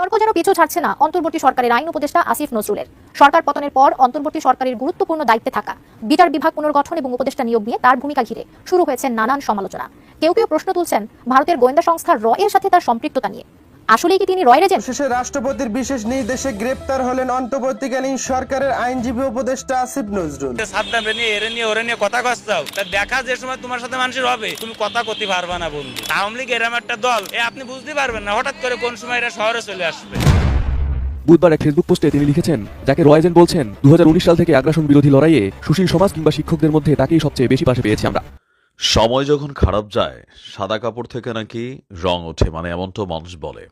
তর্ক যেন পিছু ছাড়ছে না অন্তর্বর্তী সরকারের আইন উপদেষ্টা আসিফ নজরুলের। সরকার পতনের পর অন্তর্বর্তী সরকারের গুরুত্বপূর্ণ দায়িত্বে থাকা বিচার বিভাগ পুনর্গঠন এবং উপদেষ্টা নিয়োগ নিয়ে তার ভূমিকা ঘিরে শুরু হয়েছে নানান সমালোচনা। কেউ কেউ প্রশ্ন তুলছেন ভারতের গোয়েন্দা সংস্থা র এর সাথে তার সম্পৃক্ততা নিয়ে। আসলেই কি তিনি রয়ের এজেন্ট? শেষে রাষ্ট্রপতির বিশেষ নির্দেশে গ্রেপ্তার হলেন অন্তর্বর্তীকালীন সরকারের আইনজীবী উপদেষ্টা আসিফ নজরুল। সাদ্দাম নিয়ে এর নিয়ে ওরে নিয়ে কথা কচ্ছাও, তা দেখা যে সময় তোমার সাথে মানুষের হবে তুমি কথা করতে পারবা না বন্ধু। আওয়ামী লীগ এরম একটা দল আপনি বুঝতে পারবেন না হঠাৎ করে কোন সময় এরা শহরে চলে আসবে। বুধবার এক ফেসবুক পোস্টে তিনি লিখেছেন, যাকে রয় এজেন্ট বলছেন 2019 সাল থেকে আগ্রাসন বিরোধী লড়াইয়ে সুশীল সমাজ কিংবা শিক্ষকদের মধ্যে তাকেই সবচেয়ে বেশি পাশে পেয়েছি আমরা। সময় যখন খারাপ যায় সাদা কাপড় থেকে নাকি রং ওঠে, মানে এমনটা মানুষ বলে।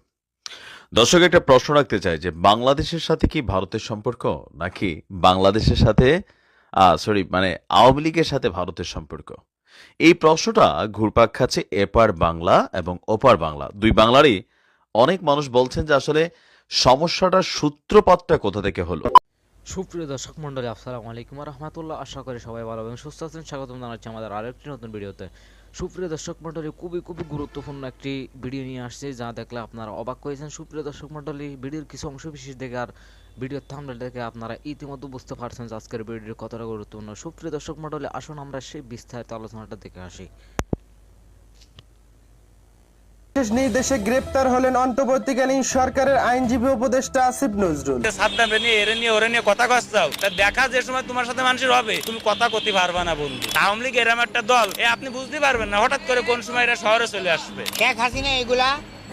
দর্শক, একটা প্রশ্ন রাখতে চাই যে বাংলাদেশের সাথে কি ভারতের সম্পর্ক, নাকি বাংলাদেশের সাথে আওয়ামী লীগের সাথে ভারতের সম্পর্ক? এই প্রশ্নটা ঘুরপাক খাচ্ছে এপার বাংলা এবং ওপার বাংলা, দুই বাংলারই অনেক মানুষ বলছেন যে আসলে সমস্যাটার সূত্রপাতটা কোথা থেকে হলো। সুপ্রিয় দর্শক মন্ডলী, আসসালামু আলাইকুম ওয়া রাহমাতুল্লাহ। আশা করি সবাই ভালো এবং সুস্থ আছেন। স্বাগতম জানাচ্ছি আমাদের আরেকটি নতুন ভিডিওতে। সুপ্রিয় দর্শক মন্ডলী, খুবই গুরুত্বপূর্ণ একটি ভিডিও নিয়ে আসছে, যা দেখলে আপনারা অবাক হয়েছেন। সুপ্রিয় দর্শক মন্ডলী, ভিডিওর কিছু অংশ বিশেষ দেখে আর ভিডিওর থাম্বনেল দেখে আপনারা ইতিমধ্যে বুঝতে পারছেন যে আজকের ভিডিওটি কতটা গুরুত্বপূর্ণ। সুপ্রিয় দর্শক মন্ডলী, আসুন আমরা সেই বিস্তারিত আলোচনাটা দেখে আসি। বিশেষ নির্দেশে গ্রেপ্তার হলেন অন্তর্বর্তীকালীন সরকারের আইনজীবী উপদেষ্টা আসিফ নজরুল। সাদ্দাম নিয়ে এর নিয়ে ওরে নিয়ে কথা কচ্ছাও, তা দেখা যে সময় তোমার সাথে মানুষের হবে তুমি কথা করতে পারবা না বন্ধু। আওয়ামী লীগ এরম একটা দল আপনি বুঝতে পারবেন না হঠাৎ করে কোন সময় এরা শহরে চলে আসবে। শেখ হাসিনা এগুলা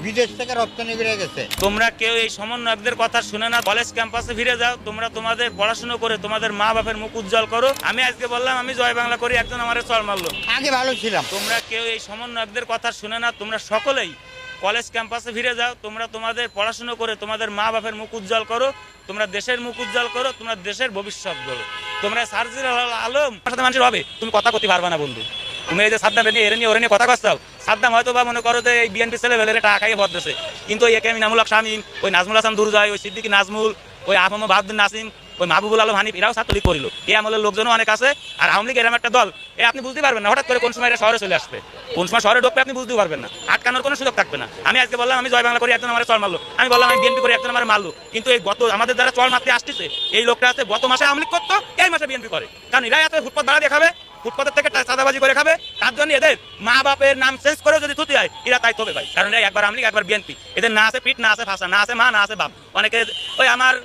বিদেশ থেকে রপ্তানি করে গেছে। তোমরা কেউ এই সমন্বয়কদের কথা শুনে না, কলেজ ক্যাম্পাসে ফিরে যাও। তোমরা তোমাদের পড়াশোনা করে তোমাদের মা বাপের মুখ উজ্জ্বল করো। আমি আজকে বললাম আমি জয় বাংলা করি, একজন আমার চল মারলো। আগে ভালো ছিলাম। তোমরা কেউ এই সমন্বয়কদের কথা শুনে না, তোমরা সকলেই কলেজ ক্যাম্পাসে ফিরে যাও। তোমরা তোমাদের পড়াশোনা করে তোমাদের মা বাপের মুখ উজ্জ্বল করো, তোমরা দেশের মুখ উজ্জ্বল করো, তোমরা দেশের ভবিষ্যৎ করো। তোমরা সার্জির আলম সাথে মানুষের হবে তুমি কথা করতে পারবা না বন্ধু। তুমি এই যে সাদ্দাম নিয়ে এর নিয়ে ওরে নিয়ে কথা কচ্ছাও, সাদ্দাম হয়তো বা মনে করো যে এই বিএনপি ছেলে বেলে টাকা খাইয়ে ভদ্রেছে, কিন্তু ওই একে নামুল হক শামীম, ওই নাজমুল হাসান দুরজয়, ওই সিদ্দিকী নাজমুল, ওই আহমদ বাহাদুর নাসিম, ওই মাহবুবুল আলম হানিফ, এরাও ছাত্রলীগ করিল। এই আমলের লোকজনও অনেক আছে। আর আওয়ামী লীগ এরম একটা দল আপনি বুঝতে পারবেন না হঠাৎ করে কোন সময় এরা শহরে চলে আসবে, কোন সময় শহরে ঢুকবে আপনি বুঝতে পারবেন না। আটকানোর কোনো সুযোগ থাকবে না। আমি আজকে বললাম আমি জয় বাংলা করি, একজন আমার চল মারলো। আমি বললাম আমি বিএনপি করি, একজন আমার মারলো। কিন্তু এই গত আমাদের যারা চল মারতে আসতেছে এই লোকটা আছে গত মাসে আওয়ামী লীগ করতো, এই মাসে বিএনপি করে। কারণ এরা এত ফুটপাত ভাড়া দেখাবে, ফুটপাতের থেকে চাঁদাবাজি করে খাবে। তার জন্য এদের মা বাপের নাম চেঞ্জ করে যদি থুতি হয় এরা তাই তবে ভাই। কারণ একবার আওয়ামী লীগ একবার বিএনপি, এদের না আছে পিঠ, না আছে ভাষা, না আছে মা, না আছে বাপ। অনেকে ওই আমার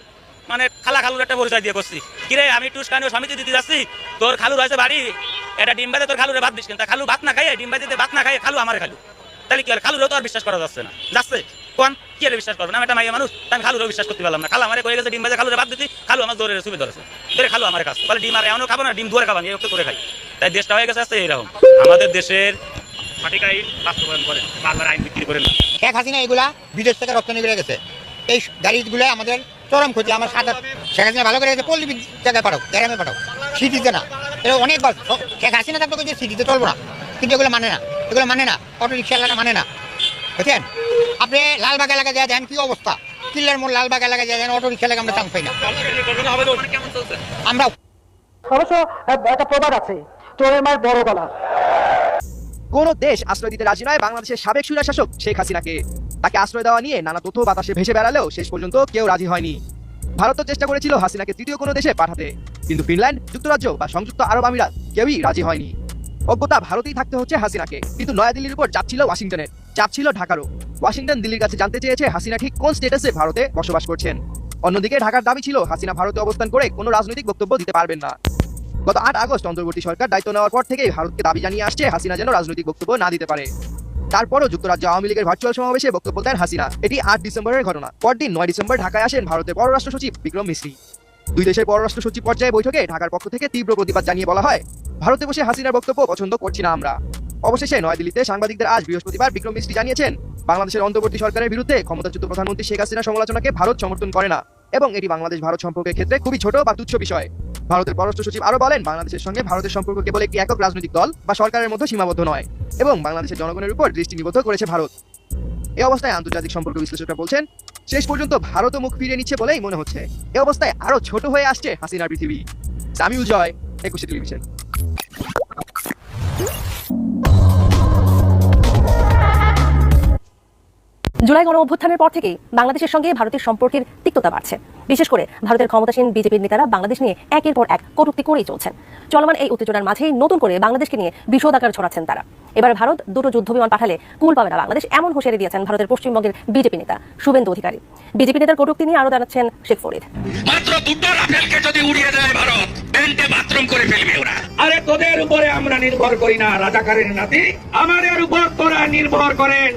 মানে খালুর একটা পরিচয় দিয়ে করছি, কিরে আমি টুসকানি সমিতি দিতে যাচ্ছি, তোর খালু রয়েছে বাড়ি, এটা ডিম বাজে তোর খালুরে ভাত দিস, কিন্তু খালু ভাত না খাইয়ে ডিম বাজিতে ভাত না খাইয়ে খালু আমার খালু, তাহলে কি হল? খালুরেও তো আর বিশ্বাস করা যাচ্ছে না, যাচ্ছে কোন কি আর বিশ্বাস করবো না? আমি একটা মাইয়া মানুষ, আমি খালুরেও বিশ্বাস করতে পারলাম না। খালু আমার কয়ে গেছে ডিম বাজে খালুরে ভাত দিচ্ছি, খালু আমার জোরে সুবিধা ধরেছে, ধরে খালু আমার কাছে তাহলে ডিম আর এমনও খাবো না, ডিম ধরে খাবানি এই করে খাই। তাই দেশটা হয়ে গেছে আসছে এইরকম। আমাদের দেশের সঠিক আইন বাস্তবায়ন করে, বারবার আইন বিক্রি করে না। শেখ হাসিনা এগুলা বিদেশ থেকে রপ্তানি করে গেছে। এই গাড়িগুলো আমাদের চরম ক্ষতি। আমার সাদা শেখ হাসিনা ভালো করে গেছে, পল্লী জায়গায় পাঠাও, গ্রামে পাঠাও, সিটিতে না। এটা অনেকবার শেখ হাসিনা থাকতো যে সিটিতে চলবো না, কিন্তু এগুলো মানে না, এগুলো মানে না। অটো রিক্সাওয়ালারা মানে না, বুঝছেন? আপনি লালবাগ এলাকায় যায় দেন কি অবস্থা, কিল্লার মোড় লালবাগ এলাকায় যায় দেন অটো রিক্সা এলাকা আমরা চান্স পাই না। আমরা অবশ্য একটা প্রবাদ আছে, চোরের মার বড় গলা। কোন দেশ আশ্রয় দিতে রাজি নয় বাংলাদেশের সাবেক স্বৈরশাসক শেখ হাসিনাকে। তাকে আশ্রয় দেওয়া নিয়ে নানা তথ্য বাতাসে ভেসে বেড়ালেও শেষ পর্যন্ত কেউ রাজি হয়নি। ভারত তো চেষ্টা করেছিল হাসিনাকে তৃতীয় কোনো দেশে পাঠাতে, কিন্তু ফিনল্যান্ড, যুক্তরাজ্য বা সংযুক্ত আরব আমিরাত কেউই রাজি হয়নি। অজ্ঞতা ভারতেই থাকতে হচ্ছে হাসিনাকে। কিন্তু নয়াদিল্লির উপর চাপ ছিল ওয়াশিংটনের, চাপ ছিল ঢাকারও। ওয়াশিংটন দিল্লির কাছে জানতে চেয়েছে হাসিনা ঠিক কোন স্ট্যাটাসে ভারতে বসবাস করছেন। অন্যদিকে ঢাকার দাবি ছিল হাসিনা ভারতে অবস্থান করে কোনো রাজনৈতিক বক্তব্য দিতে পারবেন না। গত 8 আগস্ট অন্তর্বর্তী সরকার দায়িত্ব নেওয়ার পর থেকেই ভারতকে দাবি জানিয়ে আসছে হাসিনা যেন রাজনৈতিক বক্তব্য না দিতে পারে। তারপরও যুক্তরাজ্য আওয়ামী লীগের ভার্চুয়াল সমাবেশে বক্তব্য দেন হাসিনা। এটি 8 ডিসেম্বরের ঘটনা। পরদিন 9 ডিসেম্বর ঢাকায় আসেন ভারতের পররাষ্ট্র সচিব বিক্রম মিশ্রি। দুই দেশের পররাষ্ট্র সচিব পর্যায়ে বৈঠকে ঢাকার পক্ষ থেকে তীব্র প্রতিবাদ জানিয়ে বলা হয়, ভারতে বসে হাসিনার বক্তব্য পছন্দ করছি না আমরা। অবশেষে নয়াদিল্লিতে সাংবাদিকদের আজ বৃহস্পতিবার বিক্রম মিশ্রি জানিয়েছেন, বাংলাদেশের অন্তর্বর্তী সরকারের বিরুদ্ধে ক্ষমতাচ্যুত প্রধানমন্ত্রী শেখ হাসিনার সমালোচনাকে ভারত সমর্থন করে না এবং এটি বাংলাদেশ ভারত সম্পর্কের ক্ষেত্রে খুবই ছোট বা তুচ্ছ বিষয়। ভারতের পররাষ্ট্র সচিব আরো বলেন, বাংলাদেশের সঙ্গে ভারতের সম্পর্ক কেবল একটি একক রাজনৈতিক দল বা সরকারের মধ্যে সীমাবদ্ধ নয় এবং বাংলাদেশের জনগণের উপর দৃষ্টি নিবদ্ধ করেছে ভারত। এই অবস্থায় আন্তর্জাতিক সম্পর্ক বিশ্লেষকরা বলছেন, শেষ পর্যন্ত ভারতও মুখ ফিরিয়ে নিচ্ছে বলেই মনে হচ্ছে। এই অবস্থায় আরো ছোট হয়ে আসছে হাসিনার পৃথিবী। সামিউল জয়, 21 টেলিভিশন। জুলাই গণ অভ্যুত্থানের পর থেকেই বাংলাদেশের সঙ্গে ভারতের সম্পর্কের তিক্ততা বাড়ছে। বিশেষ করে ভারতের ক্ষমতাসীন বিজেপির নেতারা বাংলাদেশ নিয়ে একের পর এক কটূক্তি করেই চলছেন। চলমান এই উত্তেজনার মাঝেই নতুন করে বাংলাদেশকে নিয়ে বিষোদাকার ছড়াচ্ছেন তারা। এবার ভারত দুটো যুদ্ধবিমান পাঠালে কুল পাবে না বাংলাদেশ, এমন হুঁশিয়ারি দিয়েছেন ভারতের পশ্চিমবঙ্গের বিজেপি নেতা শুভেন্দু অধিকারী। বিজেপি নেতার কটূক্তি নিয়ে আরো জানাচ্ছেন শেখ ফরিদ। মাত্র দুটো রাফেলকে যদি উড়িয়ে দেয় ভারত, পেন্টে বাথরুম করে ফেলবে ওরা। আরে তোদের উপরে আমরা নির্ভর করি না, রাজাকারের নাতি, আমাদের উপর তোরা নির্ভর করেন।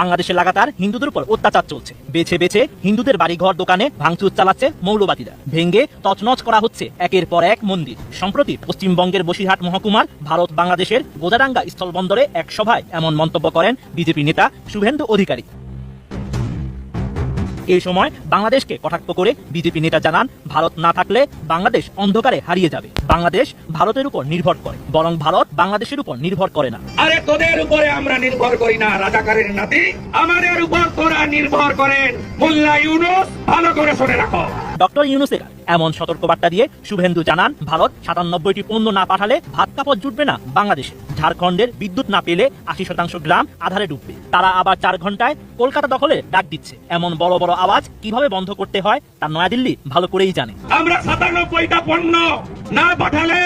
বাংলাদেশে লাগাতার হিন্দুদের উপর অত্যাচার চলছে। বেছে বেছে হিন্দুদের বাড়িঘর দোকানে ভাঙচুর চালাচ্ছে মৌলবাদীরা। ভেঙ্গে তছনছ করা হচ্ছে একের পর এক মন্দির। সম্প্রতি পশ্চিমবঙ্গের বসিরহাট মহকুমার ভারত বাংলাদেশের গোজাডাঙ্গা স্থলবন্দরে এক সভায় এমন মন্তব্য করেন বিজেপি নেতা শুভেন্দু অধিকারী। এই সময় বাংলাদেশকে কটাক্ষ করে বিজেপি নেতা জানান, ভারত না থাকলে বাংলাদেশ অন্ধকারে হারিয়ে যাবে। বাংলাদেশ ভারতের উপর নির্ভর করে, বরং ভারত বাংলাদেশের উপর নির্ভর করে না। আরে তোদের উপরে আমরা নির্ভর করি না, রাজাকারের নাতি, আমাদের উপর তোরা নির্ভর করেন। মোল্লা ইউনূস, ভালো করে শুনে রাখো। ডক্টর ইউনূসের এমন সতর্কবার্তা দিয়ে শুভেন্দু জানান, ভারত 97টি পণ্য না পাঠালে ভাত কাপড় জুটবে না বাংলাদেশে। ঝাড়খণ্ডের বিদ্যুৎ না পেলে 80% গ্রাম আধারে ডুববে। তারা আবার 4 ঘন্টায় কলকাতা দখলে ডাক দিচ্ছে। এমন বড় বড় আওয়াজ কিভাবে বন্ধ করতে হয় তা নয়াদিল্লি ভালো করেই জানে। আমরা 97টা পণ্য না পাঠালে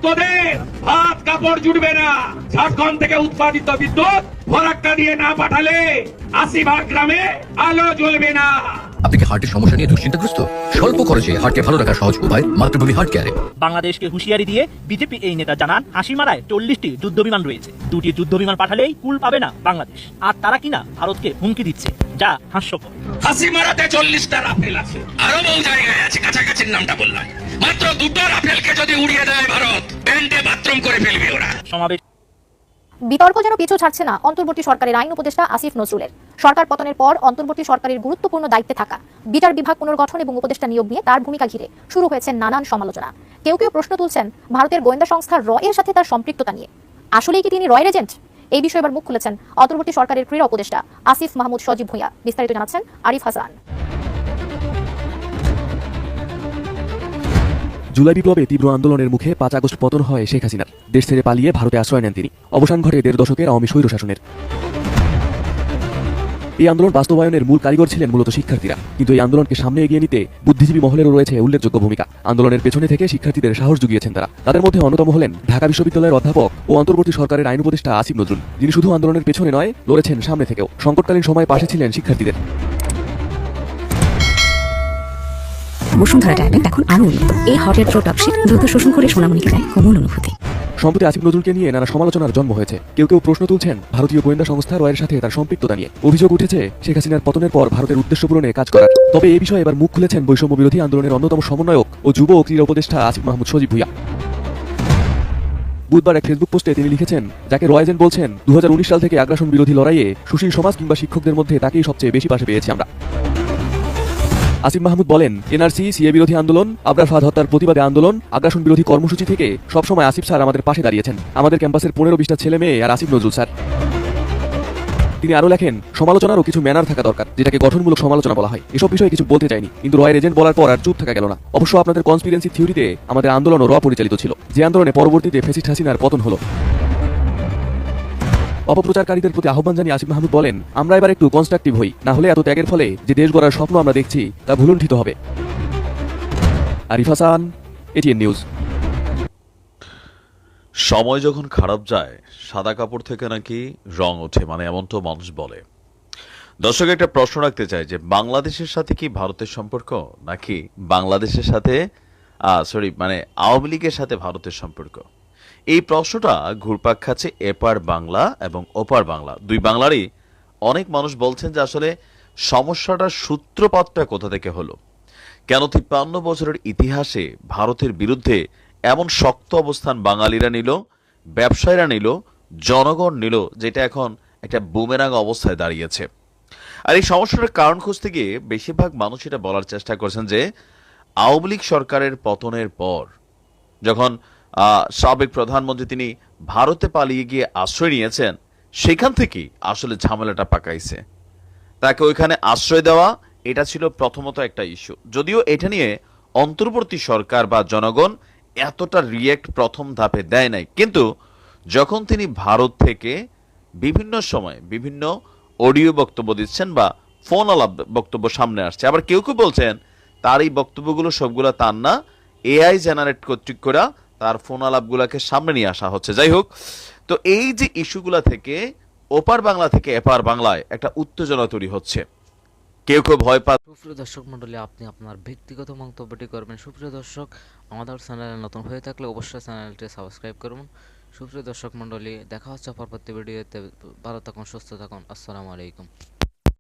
তোদের ভাত কাপড় জুটবে না। ঝাড়খণ্ড থেকে উৎপাদিত বিদ্যুৎ ফরাক্কা দিয়ে না পাঠালে 80 গ্রামে আলো জ্বলবে না। আপনি কি হার্টের সমস্যা নিয়ে দুশ্চিন্তাগ্রস্ত? স্বল্প খরচে হার্টকে ভালো রাখার সহজ উপায় মাতৃভূমি হার্ট কেয়ারে। বাংলাদেশকে হুঁশিয়ারি দিয়ে বিজেপি এই নেতা জানান, হাসিমারায় 40টি যুদ্ধবিমান রয়েছে। 2টি যুদ্ধবিমান পাঠালেই কুল পাবে না বাংলাদেশ। আর তারা কিনা ভারতকে হুমকি দিচ্ছে, যা হাস্যকর। হাসিমারাতে 40টা রাফেল আছে, আরো বহু জায়গায় আছে, কাছাকাছির নামটা বললাম। মাত্র দুটো রাফেলকে যদি উড়িয়ে দেয় ভারত, পেন্টে বাথরুম করে ফেলবে ওরা। সমাবেশ বিতর্ক যেন পিছু ছাড়ছে না অন্তর্বর্তী সরকারের আইন উপদেষ্টা আসিফ নজরুলের। সরকার পতনের পর অন্তর্বর্তী সরকারের গুরুত্বপূর্ণ দায়িত্বে থাকা বিচার বিভাগ পুনর্গঠন এবং উপদেষ্টা নিয়োগ নিয়ে তার ভূমিকা ঘিরে শুরু হয়েছে নানান সমালোচনা। কেউ কেউ প্রশ্ন তুলছেন ভারতের গোয়েন্দা সংস্থা র এর সাথে তার সম্পৃক্ততা নিয়ে। আসলেই কি তিনি রয়ের এজেন্ট? এই বিষয়ে এবার মুখ খুলেছেন অন্তর্বর্তী সরকারের ক্রীড়া উপদেষ্টা আসিফ মাহমুদ সজীব ভুঁইয়া। বিস্তারিত জানাচ্ছেন আরিফ হাসান। জুলাই বিপ্লবে তীব্র আন্দোলনের মুখে 5 আগস্ট পতন হয় শেখ হাসিনার। দেশ ছেড়ে পালিয়ে ভারতে আশ্রয় নেন তিনি। অবসান ঘটে 1.5 দশকের আওয়ামী স্বৈরশাসনের। এই আন্দোলন বাস্তবায়নের মূল কারিগর ছিলেন মূলত শিক্ষার্থীরা। কিন্তু এই আন্দোলনকে সামনে এগিয়ে নিতে বুদ্ধিজীবী মহলেরও রয়েছে উল্লেখযোগ্য ভূমিকা। আন্দোলনের পেছনে থেকে শিক্ষার্থীদের সাহস জুগিয়েছেন তারা। তাদের মধ্যে অন্যতম হলেন ঢাকা বিশ্ববিদ্যালয়ের অধ্যাপক ও অন্তর্বর্তী সরকারের আইন উপদেষ্টা আসিফ নজরুল, যিনি শুধু আন্দোলনের পেছনে নয়, লড়েছেন সামনে থেকেও। সংকটকালীন সময়ে পাশে ছিলেন শিক্ষার্থীদের। বসুন্ধরা ডায়মন্ড এখন আরো উন্নত। এই হট এয়ার প্রোডাক্ট দ্রুত শোষণ করে সোনামণিকে দেয় কোমল অনুভূতি। সম্প্রতি আসিফ নজরুলকে নিয়ে নানা সমালোচনার জন্ম হয়েছে। কেউ কেউ প্রশ্ন তুলছেন ভারতীয় গোয়েন্দা সংস্থা রয়ের সাথে তার সম্পৃক্ততা নিয়ে। অভিযোগ উঠেছে শেখ হাসিনার পতনের পর ভারতের উদ্দেশ্য পূরণে কাজ করার। তবে এই বিষয়ে এবার মুখ খুলেছেন বৈষম্য বিরোধী আন্দোলনের অন্যতম সমন্বয়ক ও যুব ও ক্রীড়া উপদেষ্টা আসিফ মাহমুদ সজীব ভুঁইয়া। বুধবার এক ফেসবুক পোস্টে তিনি লিখেছেন, যাকে র এজেন্ট বলছেন, 2019 সাল থেকে আগ্রাসন বিরোধী লড়াইয়ে সুশীল সমাজ কিংবা শিক্ষকদের মধ্যে তাকেই সবচেয়ে বেশি পাশে পেয়েছি আমরা। আসিফ মাহমুদ বলেন, এনআরসি, সিএ বিরোধী আন্দোলন, আবরার ফাহাদ হত্যার প্রতিবাদে আন্দোলন, আগ্রাসন বিরোধী কর্মসূচি থেকে সবসময় আসিফ স্যার আমাদের পাশে দাঁড়িয়েছেন। আমাদের ক্যাম্পাসের 15-20টা ছেলে মেয়ে আর আসিফ নজরুল স্যার। তিনি আরো লেখেন, সমালোচনারও কিছু ম্যানার থাকা দরকার, যেটাকে গঠনমূলক সমালোচনা বলা হয়। এসব বিষয়ে কিছু বলতে চাইনি, কিন্তু রয়ের এজেন্ট বলার পর আর চুপ থাকা গেল না। অবশ্য আপনাদের কনস্পিরেন্সি থিওরিতে আমাদের আন্দোলনও র পরিচালিত ছিল, যে আন্দোলনে পরবর্তীতে ফ্যাসিস্ট হাসিনার পতন হলো। অপপ্রচারকারীদের প্রতি আহ্বান জানিয়ে আসিফ মাহমুদ বলেন, আমরা এবার একটু কনস্ট্রাকটিভ হই, না হলে এত ত্যাগের ফলে যে দেশ গড়ার স্বপ্ন আমরা দেখছি তা ভুলুণ্ঠিত হবে। Arif Hasan, ATN news. সময় যখন খারাপ যায়, সাদা কাপড় থেকে নাকি রং ওঠে, মানে এমনটা মানুষ বলে। দর্শক, একটা প্রশ্ন রাখতে চাই যে বাংলাদেশের সাথে কি ভারতের সম্পর্ক, নাকি বাংলাদেশের সাথে আওয়ামী লীগের সাথে ভারতের সম্পর্ক? এই প্রশ্নটা ঘুরপাক খাচ্ছে এপার বাংলা এবং ওপার বাংলা, দুই বাংলারই অনেক মানুষ বলছেন যে আসলে সমস্যাটার সূত্রপাতটা কোথা থেকে হলো, কেন 53 বছরের ইতিহাসে ভারতের বিরুদ্ধে এমন শক্ত অবস্থান বাঙালিরা নিল, ব্যবসায়ীরা নিল, জনগণ নিল, যেটা এখন একটা বুমেরাং অবস্থায় দাঁড়িয়েছে। আর এই সমস্যাটার কারণ খুঁজতে গিয়ে বেশিরভাগ মানুষ এটা বলার চেষ্টা করছেন যে আওয়ামী লীগ সরকারের পতনের পর যখন সাবেক প্রধানমন্ত্রী তিনি ভারতে পালিয়ে গিয়ে আশ্রয় নিয়েছেন, সেখান থেকেই আসলে ঝামেলাটা পাকাইছে। তাকে ওইখানে আশ্রয় দেওয়া, এটা ছিল প্রথমত একটা ইস্যু। যদিও এটা নিয়ে অন্তর্বর্তী সরকার বা জনগণ এতটা রিয়েক্ট প্রথম ধাপে দেয় নাই, কিন্তু যখন তিনি ভারত থেকে বিভিন্ন সময় বিভিন্ন অডিও বক্তব্য দিচ্ছেন বা ফোন আলাপ বক্তব্য সামনে আসছে। আবার কেউ কেউ বলছেন তার এই বক্তব্যগুলো সবগুলো তার না, এআই জেনারেট কর্তৃক করা তার ফোন আলাপগুলোকে সামনে নিয়ে আসা হচ্ছে। যাই হোক, তো এই যে ইস্যুগুলা থেকে ওপার বাংলা থেকে এপার বাংলায় একটা উত্তেজনা তৈরি হচ্ছে। কেউ কেউ ভয় পা। সুপ্রিয় দর্শক মণ্ডলী, আপনি আপনার ব্যক্তিগত মন্তব্যটি করবেন। সুপ্রিয় দর্শক, আমাদের চ্যানেলে নতুন হয়ে থাকলে অবশ্যই চ্যানেলটি সাবস্ক্রাইব করুন। সুপ্রিয় দর্শক মণ্ডলী, দেখা হচ্ছে পরবর্তী ভিডিওতে। ভালো থাকুন, সুস্থ থাকুন। আসসালামু আলাইকুম।